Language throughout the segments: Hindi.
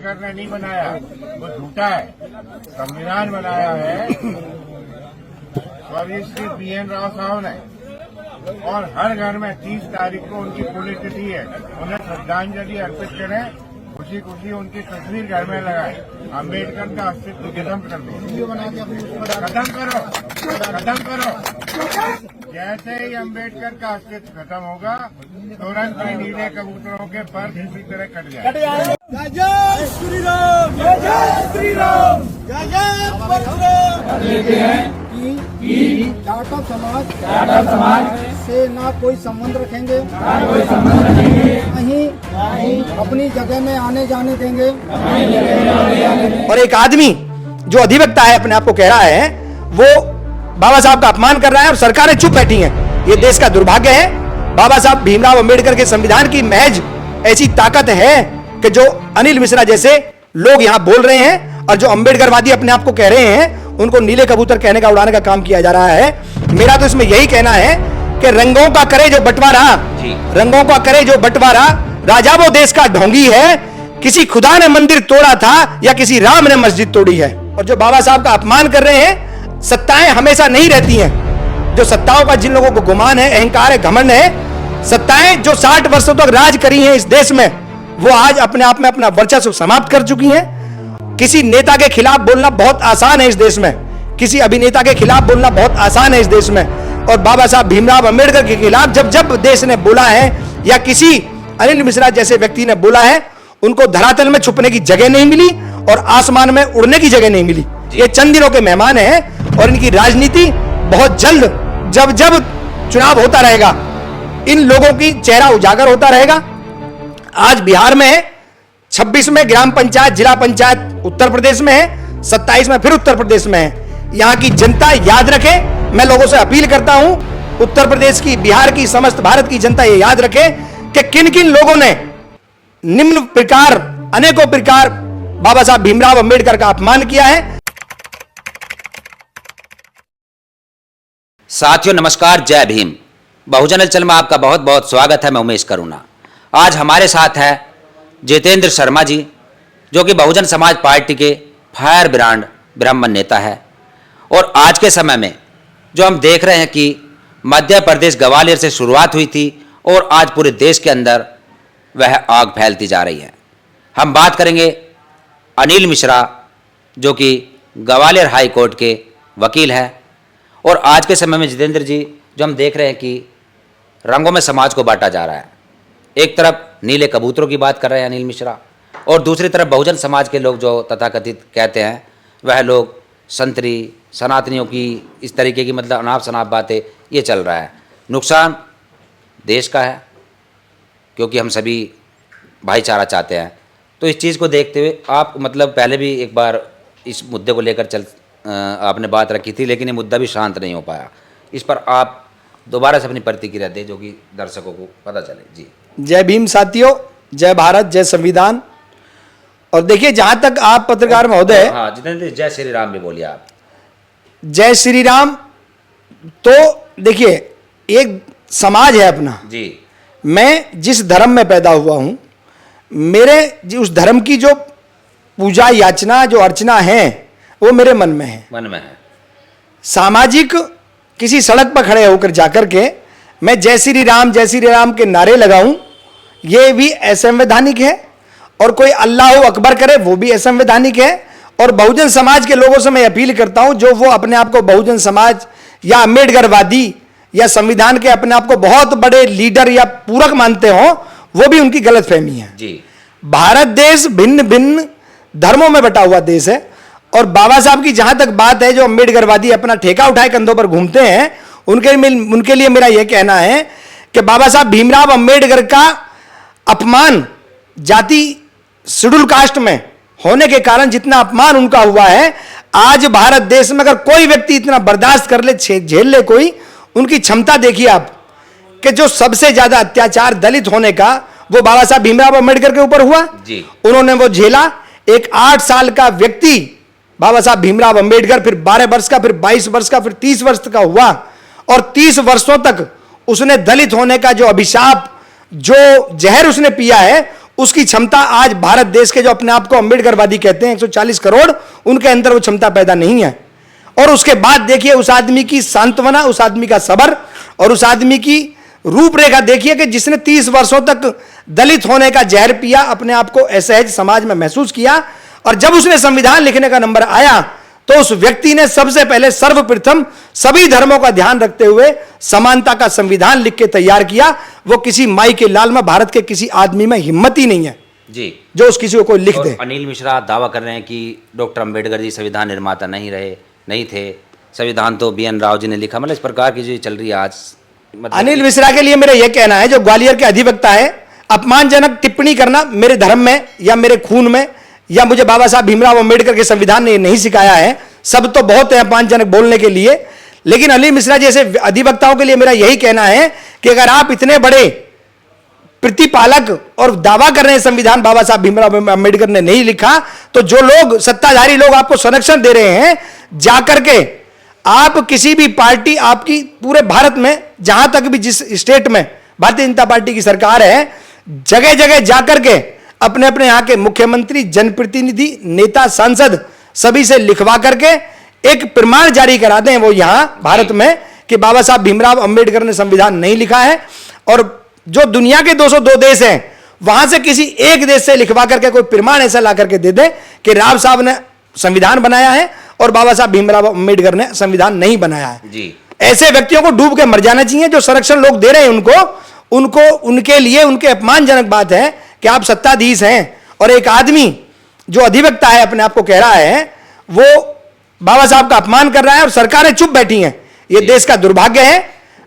सरकार ने नहीं बनाया, वो झूठा है। संविधान बनाया है स्वर्गीय श्री पीएन राव साहब ने, और हर घर में 30 तारीख को उनकी पुण्यतिथि है, उन्हें श्रद्धांजलि अर्पित करें, खुशी खुशी उनकी तस्वीर घर में लगाए। अम्बेडकर का अस्तित्व खत्म कर दो, खत्म करो। जैसे ही अम्बेडकर का अस्तित्व खत्म होगा, तुरंत ही नीले कबूतरों के पर इसी तरह कट जाए। जय श्री राम, जय श्री राम, जय लेते हैं कि जाटव समाज से ना कोई संबंध रखेंगे, नहीं अपनी जगह में आने जाने देंगे। और एक आदमी जो अधिवक्ता है, अपने आप को कह रहा है, वो बाबा साहब का अपमान कर रहा है और सरकारें चुप बैठी हैं। ये देश का दुर्भाग्य है। बाबा साहब भीमराव अंबेडकर के संविधान की महज ऐसी ताकत है कि जो अनिल मिश्रा जैसे लोग यहां बोल रहे हैं और जो अंबेडकरवादी अपने आप को कह रहे हैं, उनको नीले कबूतर कहने का, उड़ाने का काम किया जा रहा है। मेरा तो इसमें यही कहना है कि रंगों का करे जो बंटवारा, रंगों का करे जो बंटवारा, राजा वो देश का ढोंगी है। किसी खुदा ने मंदिर तोड़ा था या किसी राम ने मस्जिद तोड़ी है। और जो बाबा साहब का अपमान कर रहे हैं, सत्ताएं हमेशा नहीं रहती हैं। जो सत्ताओं का जिन लोगों को गुमान है, अहंकार है, घमंड है, सत्ताएं जो 60 वर्षों तक राज करी हैं इस देश में, वो आज अपने आप में अपना वर्चस्व समाप्त कर चुकी हैं। किसी नेता के खिलाफ बोलना बहुत आसान है इस देश में, किसी अभिनेता के खिलाफ बोलना बहुत आसान है इस देश में। और बाबा साहब भीमराव अंबेडकर के खिलाफ जब जब देश ने बोला है या किसी अनिल मिश्रा जैसे व्यक्ति ने बोला है, उनको धरातल में छुपने की जगह नहीं मिली और आसमान में उड़ने की जगह नहीं मिली। ये चंद दिनों के मेहमान हैं और इनकी राजनीति बहुत जल्द, जब जब चुनाव होता रहेगा, इन लोगों की चेहरा उजागर होता रहेगा। आज बिहार में है, 26 में ग्राम पंचायत, जिला पंचायत उत्तर प्रदेश में है, 27 में फिर उत्तर प्रदेश में है। यहां की जनता याद रखे, मैं लोगों से अपील करता हूं, उत्तर प्रदेश की, बिहार की, समस्त भारत की जनता ये याद रखे कि किन किन लोगों ने निम्न प्रकार, अनेकों प्रकार बाबा साहब भीमराव अंबेडकर का अपमान किया है। साथियों नमस्कार, जय भीम। बहुजन हलचल में आपका बहुत बहुत स्वागत है। मैं उमेश करुणा। आज हमारे साथ है जितेंद्र शर्मा जी, जो कि बहुजन समाज पार्टी के फायर ब्रांड ब्राह्मण नेता है। और आज के समय में जो हम देख रहे हैं कि मध्य प्रदेश ग्वालियर से शुरुआत हुई थी और आज पूरे देश के अंदर वह आग फैलती जा रही है। हम बात करेंगे अनिल मिश्रा, जो कि ग्वालियर हाई कोर्ट के वकील है। और आज के समय में जितेंद्र जी, जो हम देख रहे हैं कि रंगों में समाज को बांटा जा रहा है। एक तरफ नीले कबूतरों की बात कर रहे हैं अनिल मिश्रा, और दूसरी तरफ बहुजन समाज के लोग जो तथाकथित कहते हैं, वह लोग संतरी सनातनियों की इस तरीके की, मतलब अनाप शनाप बातें, ये चल रहा है। नुकसान देश का है, क्योंकि हम सभी भाईचारा चाहते हैं। तो इस चीज़ को देखते हुए आप, मतलब पहले भी एक बार इस मुद्दे को लेकर आपने बात रखी थी, लेकिन ये मुद्दा भी शांत नहीं हो पाया। इस पर आप दोबारा से अपनी प्रतिक्रिया दें, जो कि दर्शकों को पता चले। जी, जय भीम साथियों, जय भारत, जय संविधान। और देखिए, जहां तक आप पत्रकार महोदय, हाँ जितेंद्र, जय श्री राम भी बोलिए आप। जय श्री राम। तो देखिए, एक समाज है अपना जी। मैं जिस धर्म में पैदा हुआ हूं, मेरे उस धर्म की जो पूजा याचना, जो अर्चना है, वो मेरे मन में है, मन में है। सामाजिक किसी सड़क पर खड़े होकर जाकर के मैं जय श्री राम के नारे लगाऊं, ये भी असंवैधानिक है। और कोई अल्लाह अकबर करे, वो भी असंवैधानिक है। और बहुजन समाज के लोगों से मैं अपील करता हूं, जो वो अपने आप को बहुजन समाज या अम्बेडकरवादी या संविधान के अपने आप को बहुत बड़े लीडर या पूरक मानते हो, वो भी उनकी गलतफहमी है जी। भारत देश भिन्न भिन्न धर्मों में बटा हुआ देश है। और बाबा साहब की जहां तक बात है, जो अम्बेडकरवादी अपना ठेका उठाए कंधों पर घूमते हैं, उनके लिए मेरा यह कहना है कि बाबा साहब भीमराव अंबेडकर का अपमान जाति शेड्यूल कास्ट में होने के कारण जितना अपमान उनका हुआ है, आज भारत देश में अगर कोई व्यक्ति इतना बर्दाश्त कर ले, झेल ले कोई, उनकी क्षमता देखिए आप, कि जो सबसे ज्यादा अत्याचार दलित होने का, वो बाबा साहब भीमराव अंबेडकर के ऊपर हुआ जी। उन्होंने वो झेला। एक 8 साल का व्यक्ति बाबा साहब भीमराव अंबेडकर, फिर 12 वर्ष का, फिर 22 वर्ष का, फिर 30 वर्ष का हुआ। और 30 वर्षों तक उसने दलित होने का जो अभिशाप, जो जहर उसने पिया है, उसकी क्षमता आज भारत देश के जो अपने आप को अम्बेडकरवादी कहते हैं 140 करोड़, उनके अंदर वो क्षमता पैदा नहीं है। और उसके बाद देखिए उस आदमी की सांत्वना, उस आदमी का सब्र और उस आदमी की रूपरेखा देखिए कि जिसने 30 वर्षों तक दलित होने का जहर पिया, अपने आप को असहज समाज में महसूस किया, और जब उसने संविधान लिखने का नंबर आया तो उस व्यक्ति ने सबसे पहले सर्वप्रथम सभी धर्मों का ध्यान रखते हुए समानता का संविधान लिख के तैयार किया। वो किसी माई के लाल में, भारत के किसी आदमी में हिम्मत ही नहीं है जी जो उस किसी को कोई लिख दे। अनिल मिश्रा दावा कर रहे हैं कि डॉक्टर अंबेडकर जी संविधान निर्माता नहीं थे, संविधान तो BN राव जी ने लिखा। मतलब इस प्रकार की जो चल रही है आज, मतलब अनिल मिश्रा के लिए मेरा यह कहना है, जो ग्वालियर के अधिवक्ता है, अपमानजनक टिप्पणी करना मेरे धर्म में या मेरे खून में या मुझे बाबा साहब भीमराव अंबेडकर के संविधान ने नहीं सिखाया है। सब तो बहुत है अपमानजनक बोलने के लिए, लेकिन अनिल मिश्रा जैसे अधिवक्ताओं के लिए मेरा यही कहना है कि अगर आप इतने बड़े प्रतिपालक और दावा कर रहे हैं संविधान बाबा साहब भीमराव अंबेडकर ने नहीं लिखा, तो जो लोग सत्ताधारी लोग आपको संरक्षण दे रहे हैं, जाकर के आप किसी भी पार्टी, आपकी पूरे भारत में जहां तक भी जिस स्टेट में भारतीय जनता पार्टी की सरकार है, जगह जगह जाकर के अपने अपने यहां के मुख्यमंत्री, जनप्रतिनिधि, नेता, सांसद सभी से लिखवा करके एक प्रमाण जारी करा दें वो यहां भारत में कि बाबा साहब भीमराव अंबेडकर ने संविधान नहीं लिखा है। और जो दुनिया के 202 देश हैं वहां से किसी एक देश से लिखवा करके कोई प्रमाण ऐसा ला करके दे दे कि राव साहब ने संविधान बनाया है और बाबा साहब भीमराव अंबेडकर ने संविधान नहीं बनाया है जी। ऐसे व्यक्तियों को डूब के मर जाना चाहिए। जो संरक्षण लोग दे रहे हैं उनको उनके लिए उनके अपमानजनक बात है कि आप सत्ताधीश हैं और एक आदमी जो अधिवक्ता है अपने आप को कह रहा है वो बाबा साहब का अपमान कर रहा है और सरकारें चुप बैठी हैं। ये देश का दुर्भाग्य है।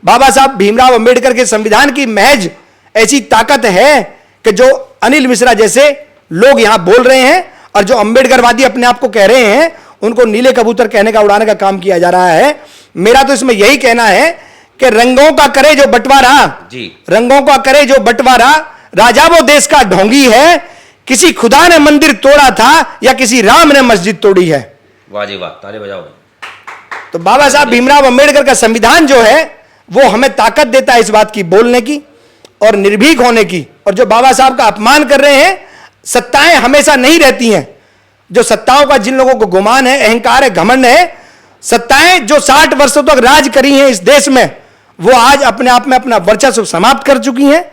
बाबा साहब भीमराव अंबेडकर के संविधान की महज ऐसी ताकत है कि जो अनिल मिश्रा जैसे लोग यहां बोल रहे हैं और जो अंबेडकरवादी अपने आप को कह रहे हैं, उनको नीले कबूतर कहने का, उड़ाने का काम किया जा रहा है। मेरा तो इसमें यही कहना है कि रंगों का करे जो बंटवारा जी, रंगों का करे जो बंटवारा, राजा वो देश का ढोंगी है, किसी खुदा ने मंदिर तोड़ा था या किसी राम ने मस्जिद तोड़ी है। वाह जी वाह, ताली बजाओ। तो बाबा साहब भीमराव अंबेडकर का संविधान जो है वो हमें ताकत देता है इस बात की बोलने की और निर्भीक होने की। और जो बाबा साहब का अपमान कर रहे हैं, सत्ताएं हमेशा नहीं रहती हैं। जो सत्ताओं का जिन लोगों को गुमान है, अहंकार है, घमंड है, सत्ताएं जो 60 वर्षों तक राज करी हैं इस देश में, वो आज अपने आप में अपना वर्चस्व समाप्त कर चुकी हैं।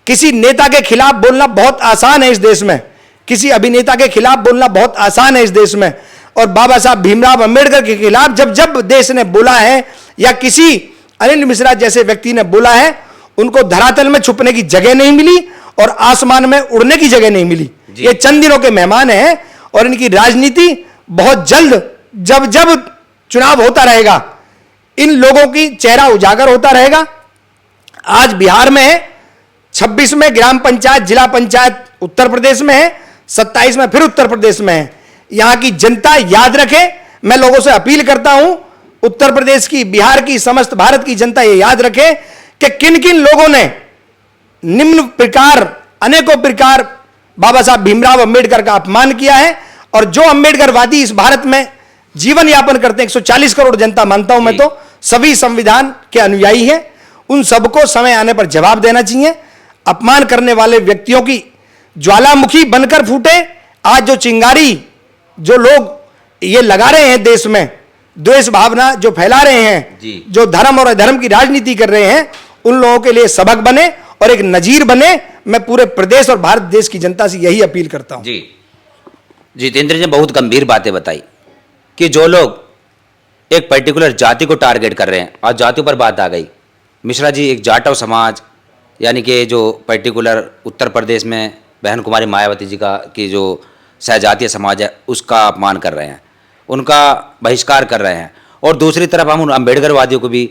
किसी नेता के खिलाफ बोलना बहुत आसान है इस देश में, किसी अभिनेता के खिलाफ बोलना बहुत आसान है इस देश में। और बाबा साहब भीमराव अंबेडकर के खिलाफ जब जब देश ने बोला है या किसी अनिल मिश्रा जैसे व्यक्ति ने बोला है, उनको धरातल में छुपने की जगह नहीं मिली और आसमान में उड़ने की जगह नहीं मिली। ये चंद दिनों के मेहमान हैं और इनकी राजनीति बहुत जल्द, जब जब चुनाव होता रहेगा, इन लोगों की चेहरा उजागर होता रहेगा। आज बिहार में है, 26 में ग्राम पंचायत, जिला पंचायत उत्तर प्रदेश में है, 27 में फिर उत्तर प्रदेश में है। यहां की जनता याद रखे, मैं लोगों से अपील करता हूं, उत्तर प्रदेश की, बिहार की, समस्त भारत की जनता ये याद रखे कि किन किन लोगों ने निम्न प्रकार, अनेकों प्रकार बाबा साहब भीमराव अंबेडकर का अपमान किया है। और जो अंबेडकरवादी इस भारत में जीवन यापन करते हैं, 140 करोड़ जनता मानता हूं मैं, तो सभी संविधान के अनुयायी हैं, उन सबको समय आने पर जवाब देना चाहिए। अपमान करने वाले व्यक्तियों की ज्वालामुखी बनकर फूटे। आज जो चिंगारी जो लोग ये लगा रहे हैं देश में, द्वेष भावना जो फैला रहे हैं, जो धर्म और अधर्म की राजनीति कर रहे हैं, उन लोगों के लिए सबक बने और एक नजीर बने। मैं पूरे प्रदेश और भारत देश की जनता से यही अपील करता हूं। जी, जितेंद्र जी ने बहुत गंभीर बातें बताई कि जो लोग एक पर्टिकुलर जाति को टारगेट कर रहे हैं, और जातियों पर बात आ गई, मिश्रा जी एक जाटव समाज यानी कि जो पर्टिकुलर उत्तर प्रदेश में बहन कुमारी मायावती जी का की जो सहजातीय समाज है उसका अपमान कर रहे हैं, उनका बहिष्कार कर रहे हैं। और दूसरी तरफ हम उन अम्बेडकरवादियों को भी,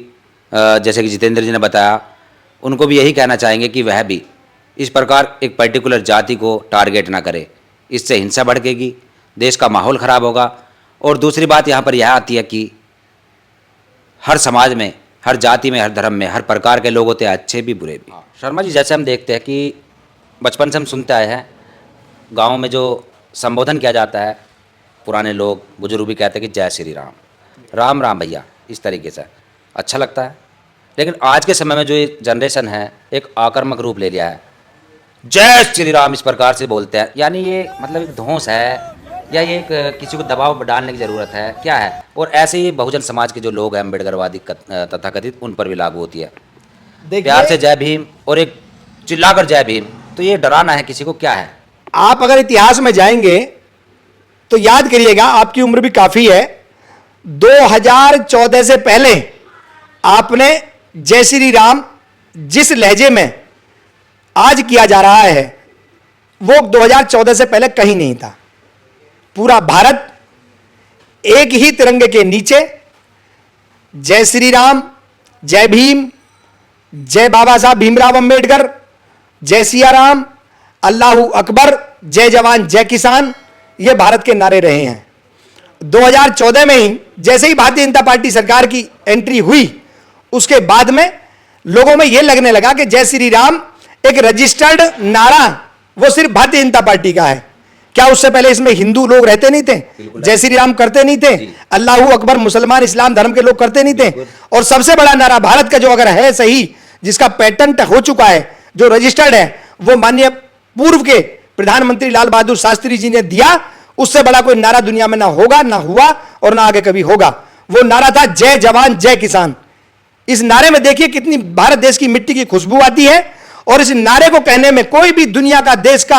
जैसे कि जितेंद्र जी ने बताया, उनको भी यही कहना चाहेंगे कि वह भी इस प्रकार एक पर्टिकुलर जाति को टारगेट ना करे, इससे हिंसा भड़केगी, देश का माहौल ख़राब होगा। और दूसरी बात यहाँ पर यह आती है कि हर समाज में, हर जाति में, हर धर्म में हर प्रकार के लोग होते हैं, अच्छे भी बुरे भी। शर्मा जी, जैसे हम देखते हैं कि बचपन से हम सुनते आए हैं, गाँव में जो संबोधन किया जाता है, पुराने लोग बुजुर्ग भी कहते हैं कि जय श्री राम, राम राम भैया, इस तरीके से अच्छा लगता है। लेकिन आज के समय में जो ये जनरेशन है एक आक्रामक रूप ले लिया है, जय श्री राम इस प्रकार से बोलते हैं, यानी ये मतलब एक धौंस है या ये एक किसी को दबाव डालने की जरूरत है, क्या है? और ऐसे ही बहुजन समाज के जो लोग हैं अम्बेडकरवादी तथाकथित, उन पर भी लागू होती है। प्यार से जय भीम और एक चिल्लाकर जय भीम, तो ये डराना है किसी को, क्या है? आप अगर इतिहास में जाएंगे तो याद करिएगा, आपकी उम्र भी काफी है, 2014 से पहले आपने जय श्री राम जिस लहजे में आज किया जा रहा है वो 2014 से पहले कहीं नहीं था। पूरा भारत एक ही तिरंगे के नीचे जय श्री राम, जय भीम, जय बाबा साहब भीमराव अंबेडकर, जय सिया राम, अल्लाहू अकबर, जय जवान जय किसान, ये भारत के नारे रहे हैं। 2014 में ही जैसे ही भारतीय जनता पार्टी सरकार की एंट्री हुई, उसके बाद में लोगों में यह लगने लगा कि जय श्री राम एक रजिस्टर्ड नारा वो सिर्फ भारतीय जनता पार्टी का है। क्या उससे पहले इसमें हिंदू लोग रहते नहीं थे? जय श्री राम करते नहीं थे? अल्लाहू अकबर मुसलमान इस्लाम धर्म के लोग करते नहीं थे? और सबसे बड़ा नारा भारत का जो अगर है सही, जिसका पेटेंट हो चुका है, जो रजिस्टर्ड है, वो माननीय पूर्व के प्रधानमंत्री लाल बहादुर शास्त्री जी ने दिया। उससे बड़ा कोई नारा दुनिया में ना होगा, ना हुआ और ना आगे कभी होगा। वो नारा था जय जवान जय किसान। इस नारे में देखिए कितनी भारत देश की मिट्टी की खुशबू आती है, और इस नारे को कहने में कोई भी दुनिया का, देश का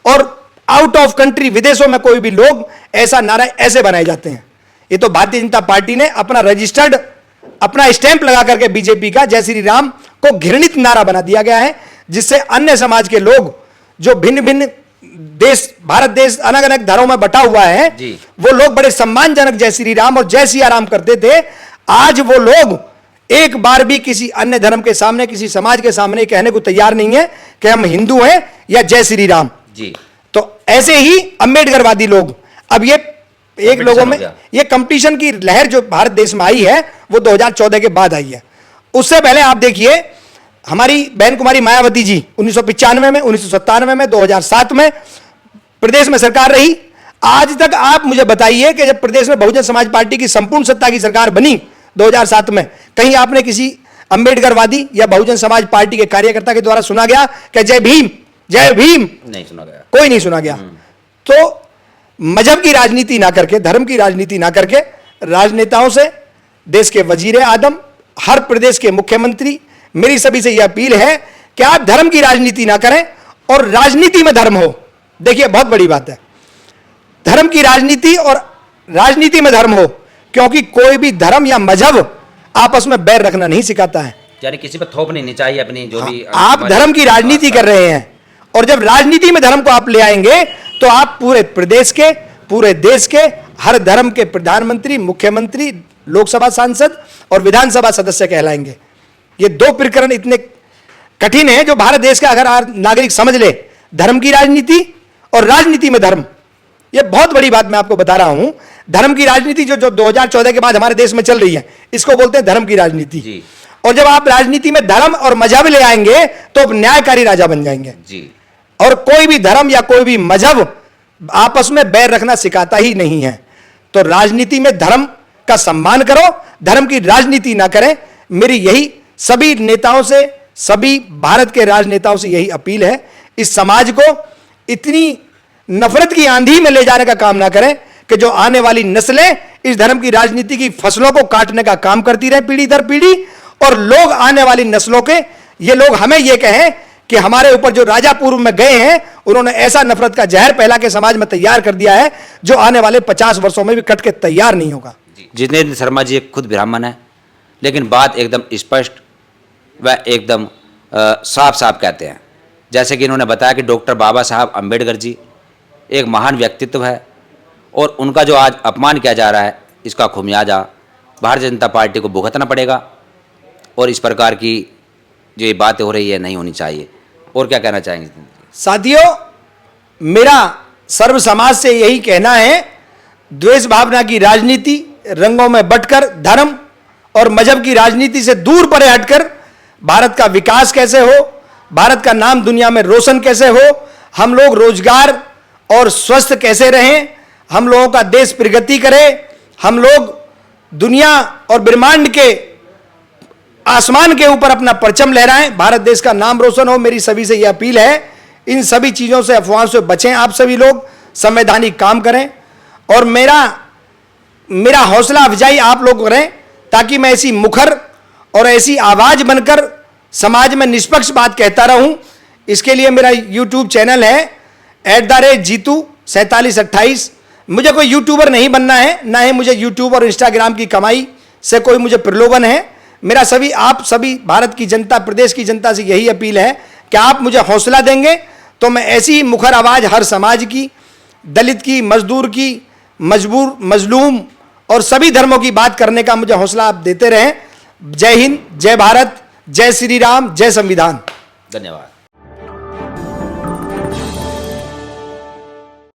और आउट ऑफ कंट्री, विदेशों में कोई भी लोग ऐसा नारा ऐसे बनाए जाते हैं। ये तो भारतीय जनता पार्टी ने अपना रजिस्टर्ड, अपना स्टैंप लगा करके बीजेपी का जय श्री राम को घृणित नारा बना दिया गया है, जिससे अन्य समाज के लोग जो भिन्न भिन्न देश, भारत देश अलग अलग धर्मों में बटा हुआ है, वो लोग बड़े सम्मानजनक जय श्री राम और जय सिया राम करते थे। आज वो लोग एक बार भी किसी अन्य धर्म के सामने, किसी समाज के सामने कहने को तैयार नहीं है कि हम हिंदू हैं या जय श्री राम जी। तो ऐसे ही अम्बेडकरवादी लोग, अब ये एक लोगों में ये कंपटीशन की लहर जो भारत देश में आई है वो 2014 के बाद आई है। उससे पहले आप देखिए, हमारी बहन कुमारी मायावती जी 1995 में, 1997 में, 2007 में प्रदेश में सरकार रही। आज तक आप मुझे बताइए कि जब प्रदेश में बहुजन समाज पार्टी की संपूर्ण सत्ता की सरकार बनी 2007 में, कहीं आपने किसी अम्बेडकरवादी या बहुजन समाज पार्टी के कार्यकर्ता के द्वारा सुना गया कि जय भीम जय भीम? नहीं सुना गया, कोई नहीं सुना गया। तो मजहब की राजनीति ना करके, धर्म की राजनीति ना करके, राजनेताओं से, देश के वजीर आदम, हर प्रदेश के मुख्यमंत्री, मेरी सभी से यह अपील है कि आप धर्म की राजनीति ना करें और राजनीति में धर्म हो। देखिए बहुत बड़ी बात है, धर्म की राजनीति और राजनीति में धर्म हो, क्योंकि कोई भी धर्म या मजहब आपस में बैर रखना नहीं सिखाता है। यानी किसी पर थोप नहीं चाहिए अपनी जो भी आप धर्म की राजनीति कर रहे हैं, और जब राजनीति में धर्म को आप ले आएंगे तो आप पूरे प्रदेश के, पूरे देश के हर धर्म के प्रधानमंत्री, मुख्यमंत्री, लोकसभा सांसद और विधानसभा सदस्य कहलाएंगे। ये दो प्रकरण इतने कठिन है जो भारत देश का अगर नागरिक समझ ले, धर्म की राजनीति और राजनीति में धर्म, ये बहुत बड़ी बात मैं आपको बता रहा हूं। धर्म की राजनीति जो 2014 के बाद हमारे देश में चल रही है, इसको बोलते हैं धर्म की राजनीति। और जब आप राजनीति में धर्म और मजहब ले आएंगे तो आप न्यायकारी राजा बन जाएंगे जी। और कोई भी धर्म या कोई भी मजहब आपस में बैर रखना सिखाता ही नहीं है। तो राजनीति में धर्म का सम्मान करो, धर्म की राजनीति ना करें। मेरी यही सभी नेताओं से, सभी भारत के राजनेताओं से यही अपील है। इस समाज को इतनी नफरत की आंधी में ले जाने का काम ना करें कि जो आने वाली नस्लें इस धर्म की राजनीति की फसलों को काटने का काम करती रहे पीढ़ी दर पीढ़ी, और लोग आने वाली नस्लों के, ये लोग हमें ये कहें कि हमारे ऊपर जो राजा पूर्व में गए हैं उन्होंने ऐसा नफरत का जहर फैला के समाज में तैयार कर दिया है जो आने वाले 50 वर्षों में भी कट के तैयार नहीं होगा। जितेंद्र शर्मा जी खुद ब्राह्मण है, लेकिन बात एकदम स्पष्ट व एकदम साफ साफ कहते हैं। जैसे कि इन्होंने बताया कि डॉक्टर बाबा साहब अम्बेडकर जी एक महान व्यक्तित्व है, और उनका जो आज अपमान किया जा रहा है, इसका खुमियाजा भारतीय जनता पार्टी को भुगतना पड़ेगा। और इस प्रकार की जो ये बातें हो रही है नहीं होनी चाहिए। और क्या कहना चाहेंगे साथियों? मेरा सर्व समाज से यही कहना है, द्वेष भावना की राजनीति, रंगों में बंटकर धर्म और मजहब की राजनीति से दूर परे हटकर भारत का विकास कैसे हो, भारत का नाम दुनिया में रोशन कैसे हो, हम लोग रोजगार और स्वस्थ कैसे रहें, हम लोगों का देश प्रगति करे, हम लोग दुनिया और ब्रह्मांड के आसमान के ऊपर अपना परचम लहराएं, भारत देश का नाम रोशन हो। मेरी सभी से यह अपील है इन सभी चीज़ों से, अफवाहों से बचें। आप सभी लोग संवैधानिक काम करें और मेरा हौसला अफजाई आप लोग करें, ताकि मैं ऐसी मुखर और ऐसी आवाज़ बनकर समाज में निष्पक्ष बात कहता रहूं। इसके लिए मेरा यूट्यूब चैनल है @जीतू4728। मुझे कोई यूट्यूबर नहीं बनना है, ना ही मुझे यूट्यूब और इंस्टाग्राम की कमाई से कोई मुझे प्रलोभन है। मेरा आप सभी भारत की जनता, प्रदेश की जनता से यही अपील है कि आप मुझे हौसला देंगे तो मैं ऐसी ही मुखर आवाज़ हर समाज की, दलित की, मजदूर की, मजबूर, मजलूम और सभी धर्मों की बात करने का मुझे हौसला आप देते रहें। जय हिंद, जय भारत, जय श्री राम, जय संविधान। धन्यवाद।